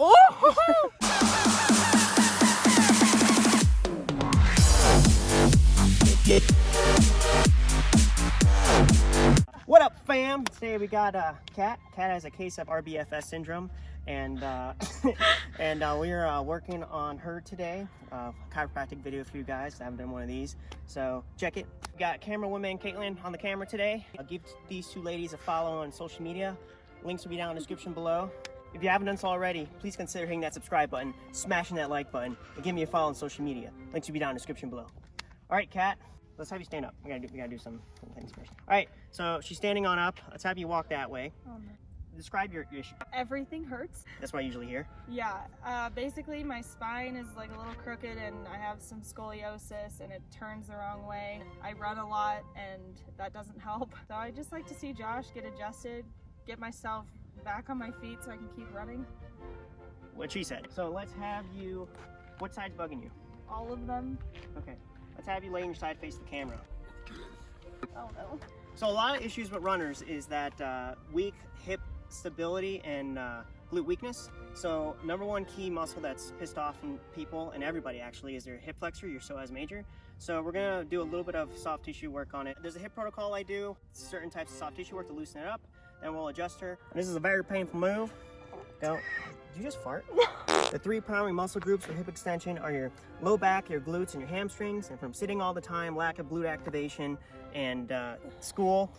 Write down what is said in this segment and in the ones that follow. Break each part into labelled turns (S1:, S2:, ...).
S1: Oh! What up, fam? Today we got Kat. Kat has a case of RBFS syndrome, and we're working on her today. Chiropractic video for you guys. I haven't done one of these, so check it. We got camera woman Caitlin on the camera today. I'll give these two ladies a follow on social media. Links will be down in the description below. If you haven't done so already, please consider hitting that subscribe button, smashing that like button, and give me a follow on social media. Links will be down in the description below. All right, Kat. Let's have you stand up. We gotta do some things first. All right, so she's standing on up. Let's have you walk that way. Oh, no. Describe your issue.
S2: Everything hurts.
S1: That's what I usually hear.
S2: Yeah, basically my spine is like a little crooked and I have some scoliosis and it turns the wrong way. I run a lot and that doesn't help. So I just like to see Josh get adjusted, get myself back on my feet so I can keep running.
S1: What she said. So let's have you, what side's bugging you?
S2: All of them.
S1: Okay. Let's have you lay on your side, face the camera.
S2: Oh no.
S1: So a lot of issues with runners is that weak hip stability and glute weakness. So number one key muscle that's pissed off in people and everybody actually is their hip flexor, your psoas major. So we're gonna do a little bit of soft tissue work on it. There's a hip protocol I do, certain types of soft tissue work to loosen it up. Then we'll adjust her. And this is a very painful move. Go. Did you just fart? The three primary muscle groups for hip extension are your low back, your glutes, and your hamstrings. And from sitting all the time, lack of glute activation, and school,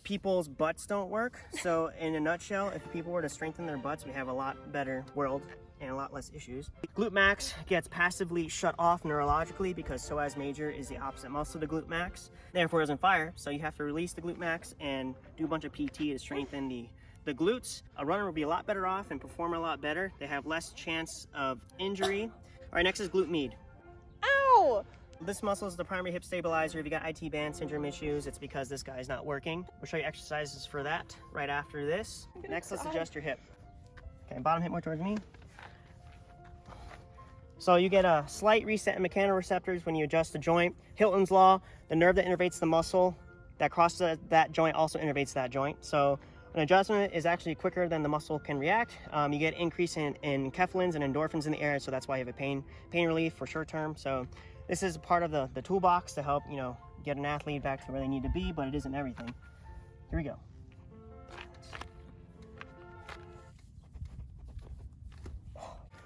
S1: people's butts don't work. So in a nutshell, if people were to strengthen their butts, we have a lot better world and a lot less issues. Glute max gets passively shut off neurologically because psoas major is the opposite muscle to glute max. Therefore, it doesn't fire. So you have to release the glute max and do a bunch of PT to strengthen the glutes. A runner will be a lot better off and perform a lot better. They have less chance of injury. All right, next is glute med.
S2: Ow!
S1: This muscle is the primary hip stabilizer. If you got IT band syndrome issues, it's because this guy's not working. We'll show you exercises for that right after this. Next, let's adjust your hip. Okay, bottom hip more towards me. So you get a slight reset in mechanoreceptors when you adjust the joint. Hilton's law, the nerve that innervates the muscle that crosses that joint also innervates that joint. So an adjustment is actually quicker than the muscle can react. You get increase in enkephalins and endorphins in the area, so that's why you have a pain relief for short term. So this is part of the toolbox to help, get an athlete back to where they need to be, but it isn't everything. Here we go.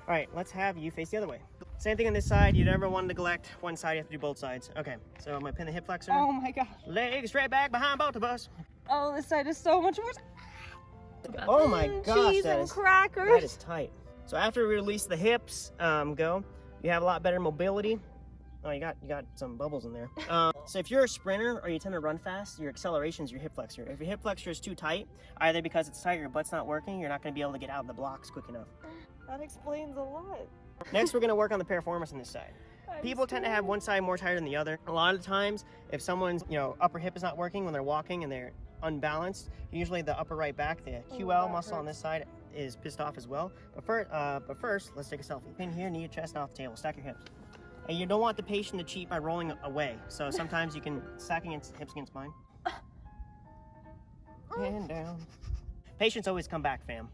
S1: All right, let's have you face the other way. Same thing on this side. You never want to neglect one side, you have to do both sides. Okay, so I'm gonna pin the hip flexor.
S2: Oh my god.
S1: Legs straight back behind both of us.
S2: Oh, this side is so much worse.
S1: Oh my gosh,
S2: cheese and crackers.
S1: That is tight. So after we release the hips, you have a lot better mobility. Oh, you got some bubbles in there. So if you're a sprinter or you tend to run fast, your acceleration is your hip flexor. If your hip flexor is too tight, either because it's tight or your butt's not working, you're not going to be able to get out of the blocks quick enough.
S2: That explains a lot.
S1: Next, we're going to work on the piriformis on this side. People tend to have one side more tighter than the other. A lot of times, if someone's upper hip is not working when they're walking and they're unbalanced, usually the upper right back, the QL muscle on this side is pissed off as well. But first, let's take a selfie. Pin here, knee, chest, off the table. Stack your hips. And you don't want the patient to cheat by rolling away. So sometimes you can stack against hips against mine. And down. Patients always come back, fam.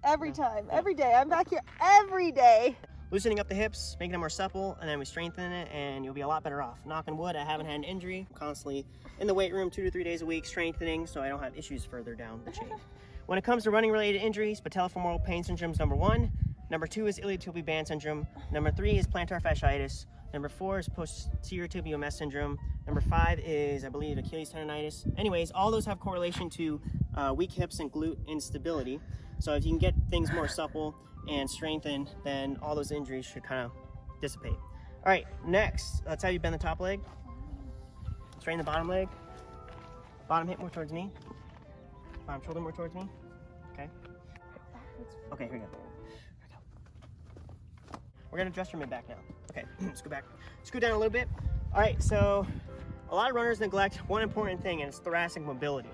S2: Every time, every day. I'm back here every day.
S1: Loosening up the hips, making them more supple, and then we strengthen it, and you'll be a lot better off. Knock on wood, I haven't had an injury. I'm constantly in the weight room 2 to 3 days a week, strengthening, so I don't have issues further down the chain. When it comes to running-related injuries, patellofemoral pain syndrome is number 1. Number 2 is iliotibial band syndrome. Number 3 is plantar fasciitis. Number 4 is posterior tibial mesh syndrome. Number 5 is, I believe, Achilles tendonitis. Anyways, all those have correlation to weak hips and glute instability. So if you can get things more supple and strengthened, then all those injuries should kind of dissipate. All right, next, let's have you bend the top leg. Straighten the bottom leg. Bottom hip more towards me. Bottom shoulder more towards me. Okay. Okay, here we go. We're gonna adjust your mid back now. Okay, let's go back. Scoot down a little bit. All right, so a lot of runners neglect one important thing, and it's thoracic mobility.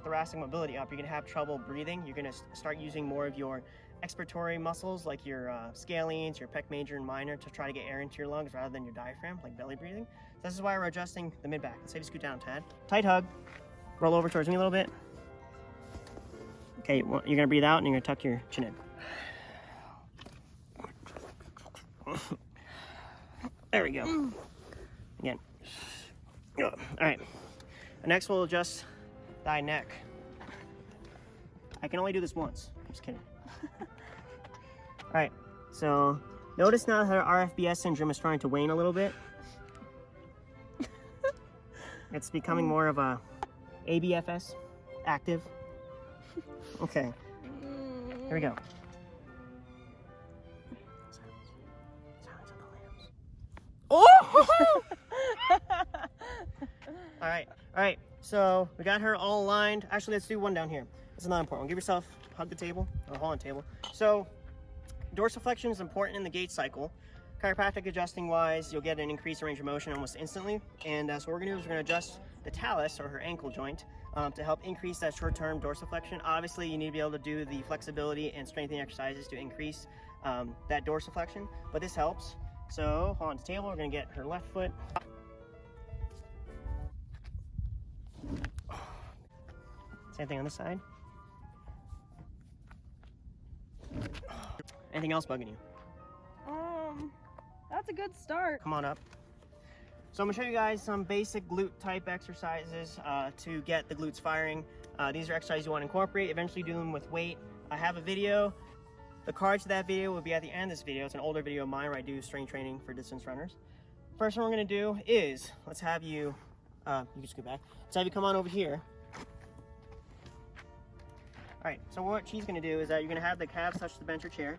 S1: Thoracic mobility up, you're gonna have trouble breathing. You're gonna start using more of your expiratory muscles, like your scalenes, your pec major and minor, to try to get air into your lungs rather than your diaphragm, like belly breathing. So this is why we're adjusting the mid back. Let's say you scoot down a tad. Tight hug. Roll over towards me a little bit. Okay, you're gonna breathe out and you're gonna tuck your chin in. There we go. Again. All right. Next, we'll adjust thy neck. I can only do this once. I'm just kidding. All right. So notice now that her RFBS syndrome is starting to wane a little bit. It's becoming more of a ABFS, active. Okay. Here we go. Silence of the lambs. Oh! All right. So we got her all aligned. Actually, let's do one down here. This is not important. Give yourself, hug the table, or hold on the table. So dorsiflexion is important in the gait cycle. Chiropractic adjusting wise, you'll get an increased range of motion almost instantly. And so what we're gonna do is we're gonna adjust the talus, or her ankle joint, to help increase that short-term dorsiflexion. Obviously, you need to be able to do the flexibility and strengthening exercises to increase that dorsiflexion, but this helps. So hold on to the table, we're gonna get her left foot. Same thing on this side. Anything else bugging you?
S2: That's a good start.
S1: Come on up. So I'm gonna show you guys some basic glute type exercises to get the glutes firing. These are exercises you want to incorporate, eventually do them with weight. I have a video. The cards to that video will be at the end of this video. It's an older video of mine where I do strength training for distance runners. First one we're gonna do is, let's have you, you can just go back. Let's have you come on over here. All right, so what she's gonna do is that you're gonna have the calves touch the bench or chair.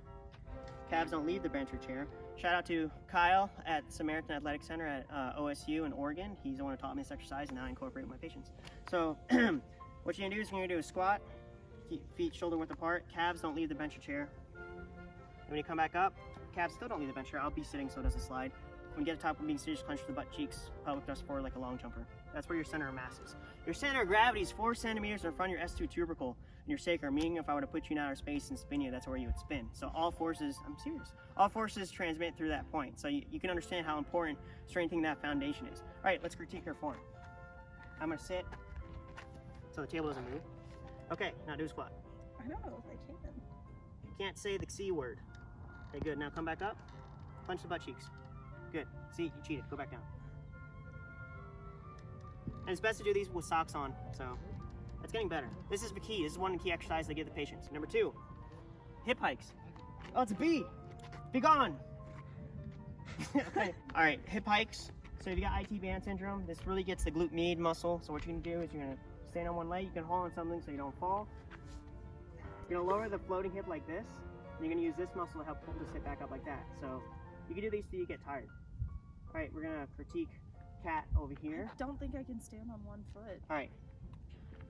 S1: Calves don't leave the bench or chair. Shout out to Kyle at Samaritan Athletic Center at OSU in Oregon. He's the one who taught me this exercise, and now I incorporate it with my patients. So what you're gonna do is you're gonna do a squat, feet shoulder width apart. Calves don't leave the bench or chair. And when you come back up, calves still don't leave the bench or chair. I'll be sitting so it doesn't slide. When you get to top, being serious, clench the butt cheeks, pelvic thrust forward like a long jumper. That's where your center of mass is. Your center of gravity is 4 centimeters in front of your S2 tubercle and your sacrum, meaning if I were to put you in outer space and spin you, that's where you would spin. So all forces, I'm serious, all forces transmit through that point. So you can understand how important strengthening that foundation is. All right, let's critique her form. I'm gonna sit so the table doesn't move. Okay, now do a squat.
S2: I don't know if I can.
S1: You can't say the C word. Okay, good. Now come back up. Clench the butt cheeks. Good. See, you cheated. Go back down. And it's best to do these with socks on, so it's getting better. This is the key. This is one key exercise they give the patients. Number 2, hip hikes. Oh, it's a B. Be gone. Okay. All right, hip hikes. So if you got IT band syndrome, this really gets the glute med muscle. So what you're gonna do is you're gonna stand on one leg. You can hold on something so you don't fall. You're gonna lower the floating hip like this. And you're gonna use this muscle to help pull this hip back up like that. So you can do these till you get tired. All right, we're gonna critique cat over here.
S2: I don't think I can stand on one foot.
S1: All right,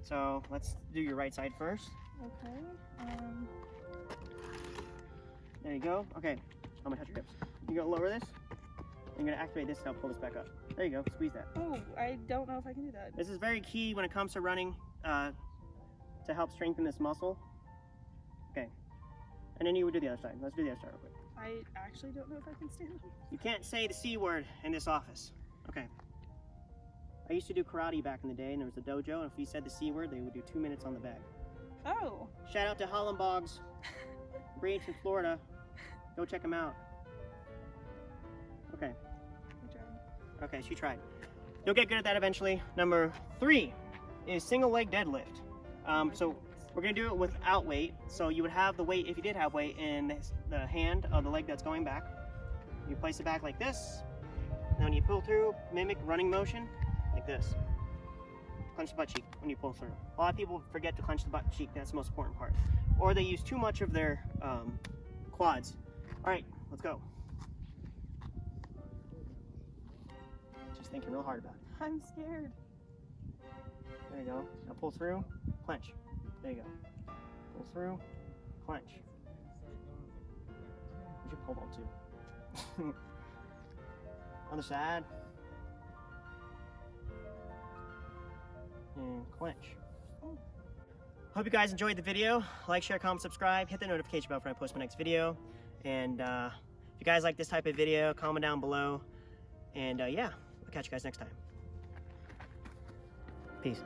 S1: so let's do your right side first.
S2: Okay.
S1: There you go. Okay, I'm gonna touch your hips. You're gonna lower this. And you're gonna activate this to help pull this back up. There you go. Squeeze that.
S2: Oh, I don't know if I can do that.
S1: This is very key when it comes to running to help strengthen this muscle. Okay, and then you would do the other side. Let's do the other side real quick.
S2: I actually don't know if I can stand on.
S1: You can't say the C word in this office. Okay. I used to do karate back in the day, and there was a dojo, and if you said the C word, they would do 2 minutes on the bag.
S2: Oh.
S1: Shout out to Holland Boggs, Branch in Florida. Go check them out. Okay.
S2: I tried.
S1: Okay, she tried. You'll get good at that eventually. Number 3 is single leg deadlift. So we're gonna do it without weight. So you would have the weight, if you did have weight, in the hand of the leg that's going back. You place it back like this. And when you pull through, mimic running motion like this. Clench the butt cheek when you pull through. A lot of people forget to clench the butt cheek. That's the most important part. Or they use too much of their quads. All right, let's go. Just thinking real hard about it.
S2: I'm scared.
S1: There you go. Now pull through, clench. There you go. Pull through, clench. You should pull ball too. Other side. And clench. Hope you guys enjoyed the video. Like, share, comment, subscribe. Hit the notification bell when I post my next video. And if you guys like this type of video, comment down below. And yeah, I'll catch you guys next time. Peace.